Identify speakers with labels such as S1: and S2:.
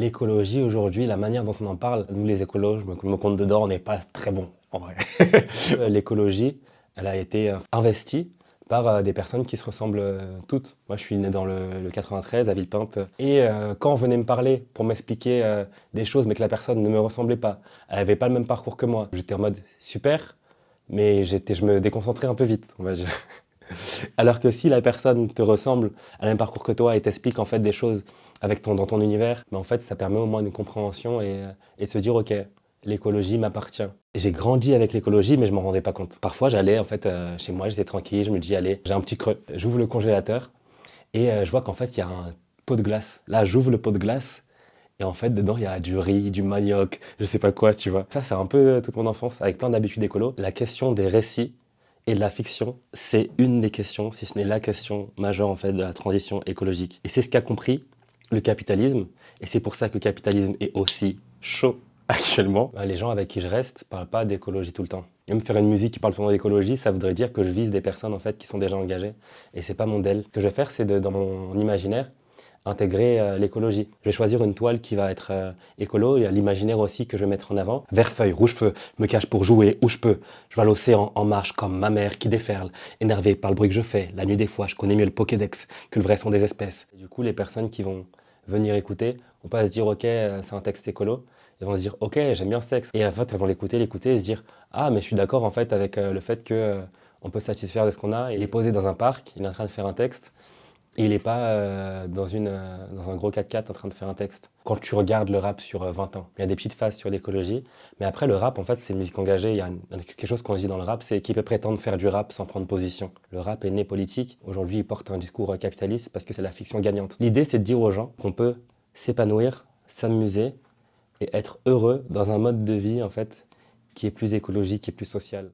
S1: L'écologie aujourd'hui, la manière dont on en parle, nous les écolos, je me compte dedans, on n'est pas très bons en vrai. L'écologie, elle a été investie par des personnes qui se ressemblent toutes. Moi, je suis né dans le 93 à Villepinte. Et quand on venait me parler pour m'expliquer des choses, mais que la personne ne me ressemblait pas, elle n'avait pas le même parcours que moi, j'étais en mode super, mais je me déconcentrais un peu vite, on va dire. Alors que si la personne te ressemble, a le même parcours que toi et t'explique en fait des choses dans ton univers, mais en fait ça permet au moins une compréhension et se dire ok, l'écologie m'appartient. Et j'ai grandi avec l'écologie mais je m'en rendais pas compte. Parfois j'allais en fait chez moi, j'étais tranquille, je me dis allez, j'ai un petit creux, j'ouvre le congélateur et je vois qu'en fait il y a un pot de glace. Là j'ouvre le pot de glace et en fait dedans il y a du riz, du manioc, je sais pas quoi, tu vois. Ça c'est un peu toute mon enfance avec plein d'habitudes écolo. La question des récits et de la fiction, c'est une des questions, si ce n'est la question majeure en fait de la transition écologique. Et c'est ce qu'a compris le capitalisme, et c'est pour ça que le capitalisme est aussi chaud actuellement. Les gens avec qui je reste parlent pas d'écologie tout le temps. Même faire une musique qui parle tout le temps d'écologie, ça voudrait dire que je vise des personnes en fait qui sont déjà engagées, et c'est pas mon deal. Ce que je vais faire, c'est dans mon imaginaire intégrer l'écologie. Je vais choisir une toile qui va être écolo, il y a l'imaginaire aussi que je vais mettre en avant. Vert feuille, rouge feu, me cache pour jouer où je peux. Je vais à l'océan en marche comme ma mère qui déferle, énervée par le bruit que je fais. La nuit des fois, je connais mieux le Pokédex que le vrai son des espèces. Et du coup, les personnes qui vont venir écouter vont pas se dire ok, c'est un texte écolo. Ils vont se dire ok, j'aime bien ce texte. Et en fait, elles vont l'écouter et se dire ah, mais je suis d'accord en fait avec le fait que on peut se satisfaire de ce qu'on a. Il est posé dans un parc, il est en train de faire un texte. Et il n'est pas dans un gros 4x4 en train de faire un texte. Quand tu regardes le rap sur 20 ans, il y a des petites phases sur l'écologie, mais après le rap, en fait, c'est une musique engagée. Quelque chose qu'on dit dans le rap, c'est qui peut prétendre faire du rap sans prendre position. Le rap est né politique. Aujourd'hui, il porte un discours capitaliste parce que c'est la fiction gagnante. L'idée, c'est de dire aux gens qu'on peut s'épanouir, s'amuser et être heureux dans un mode de vie, en fait, qui est plus écologique et plus social.